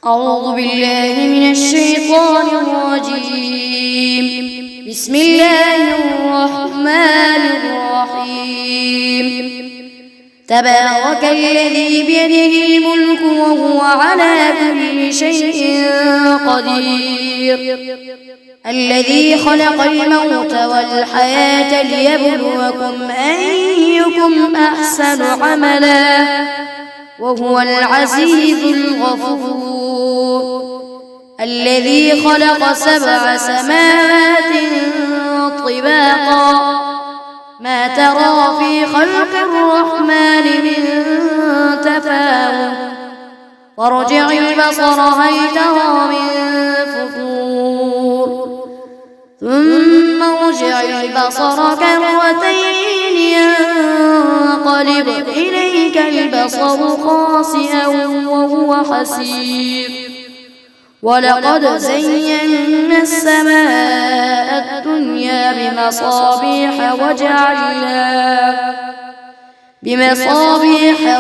أعوذ بالله من الشيطان الرجيم. بسم الله الرحمن الرحيم. تبارك الذي بيده الملك وهو على كل شيء قدير، الذي خلق الموت والحياة ليبلوكم أيكم أحسن عملا وهو العزيز الغفور، الذي خلق 7 سماوات طباقا ما ترى في خلق الرحمن من تفاوت، فارجع البصر هل ترى من فطور، ثم ارجع البصر كرتين ينقلب إليك البصر خاسئا وهو حسير، ولقد زينا السماء الدنيا بمصابيح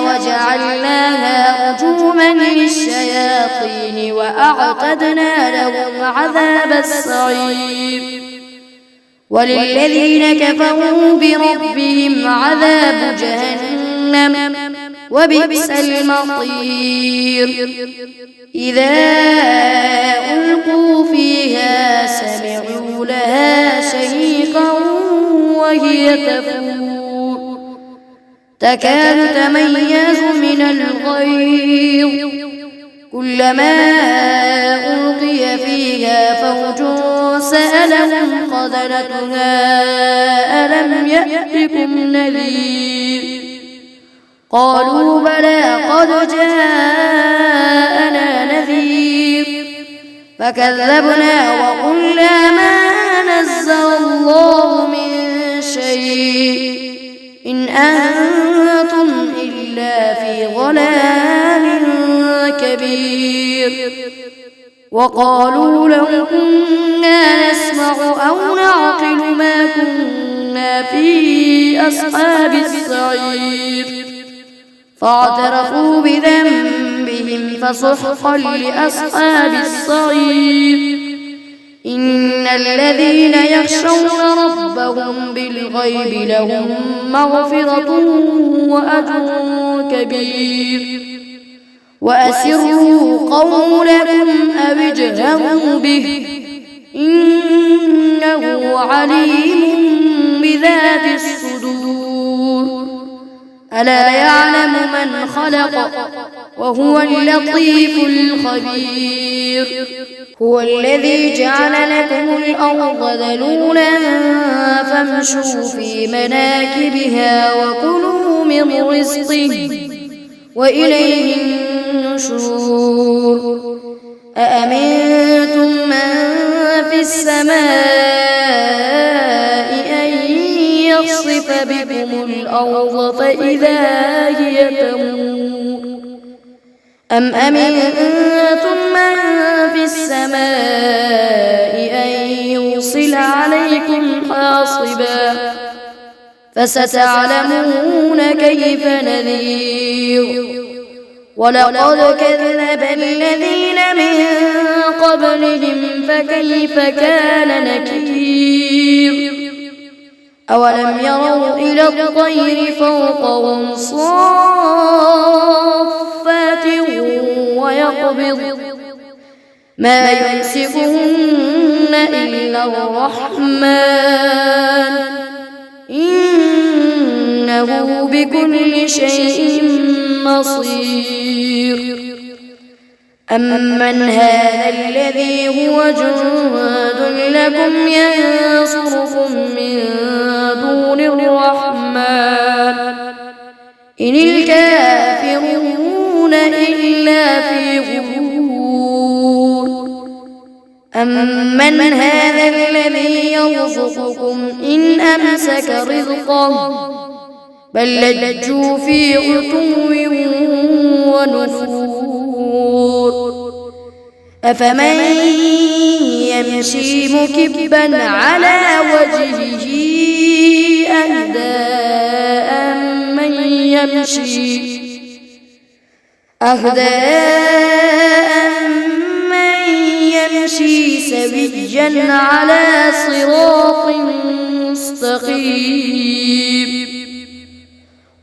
وجعلناها رجوما للشياطين وأعتدنا لهم عذاب السعير، وللذين كفروا بربهم عذاب جهنم وبئس المصير. إذا ألقوا فيها سمعوا لها شهيقا وهي تفور تكاد تميز من الغيظ، كلما ألقي فيها فوج سألهم خزنتها ألم يأتكم نذير، قالوا بلى قد جاءنا نذير، فكذبنا وقلنا ما نزل الله من شيء إن أنتم إلا في ضلال كبير، وقالوا لو كنا نسمع أو نعقل ما كنا في أصحاب السعير، فاعترفوا بذنبهم فسحقا لأصحاب السعير. إن الذين يخشون ربهم بالغيب لهم مغفرة وأجر كبير، وأسروا قولكم أو اجهروا به إنه عليم بذات الصدور، ألا يعلم من خلق وهو اللطيف الخبير. هو الذي جعل لكم الأرض ذلولا فامشوا في مناكبها وكلوا من رزقه وإليه النشور. أأمنتم من في السماء أن يخسف بكم الأرض فإذا هي تمور، أم أمنتم من في السماء أن يرسل عليكم حاصبا، فستعلمون كيف نذير. ولقد كذب الذين من قبلهم فكيف كان نكير. أولم يروا إلى الطير فوقهم صافات ويقبض ما يمسكهن إلا الرحمن إنه بكل شيء بصير. أمن هذا الذي هو جند لكم ينصركم من دون الرحمن إن الكافرون إلا في غرور. أمن هذا الذي يرزقكم إن أمسك رزقه بل لجوا في عتو ونفور. أفمن يمشي مكبا على وجهه أهدى أمن يمشي سويا على صراط مستقيم.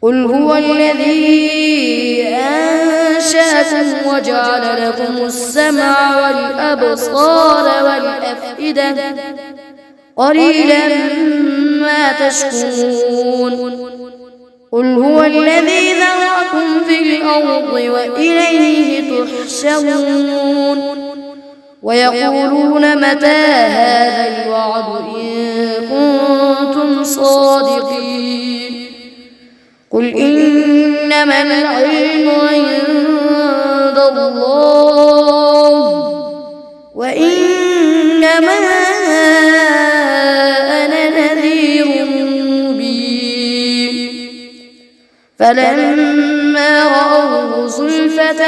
قل هو الذي أنشأكم وجعل لكم السمع والأبصار والأفئدة قليلا ما تشكرون. قل هو الذي ذرأكم في الأرض وإليه تحشرون. ويقولون متى هذا الوعد إن كنتم صادقين. قل إنما العلم عند الله وإنما أنا نذير مبين. فلما رأوه زلفة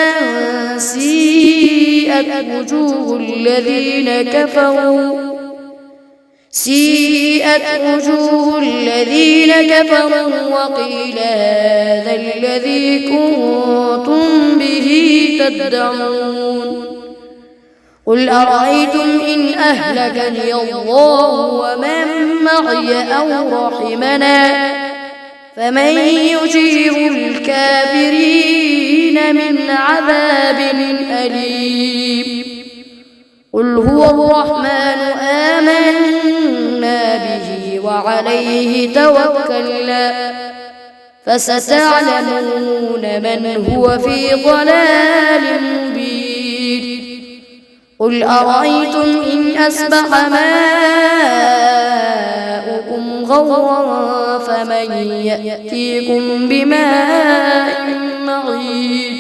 سيئت وجوه الذين كفروا وقيل هذا الذي كنتم به تدعون. قل أرأيتم إن أهلكني الله ومن معي أو رحمنا فمن يجير الكافرين من عذاب أليم. قل هو الرحمن آمنا به وعليه توكلنا فستعلمون من هو في ضلال مبين. قل أرأيتم إن أصبح ماؤكم غورا فمن يأتيكم بماء معين.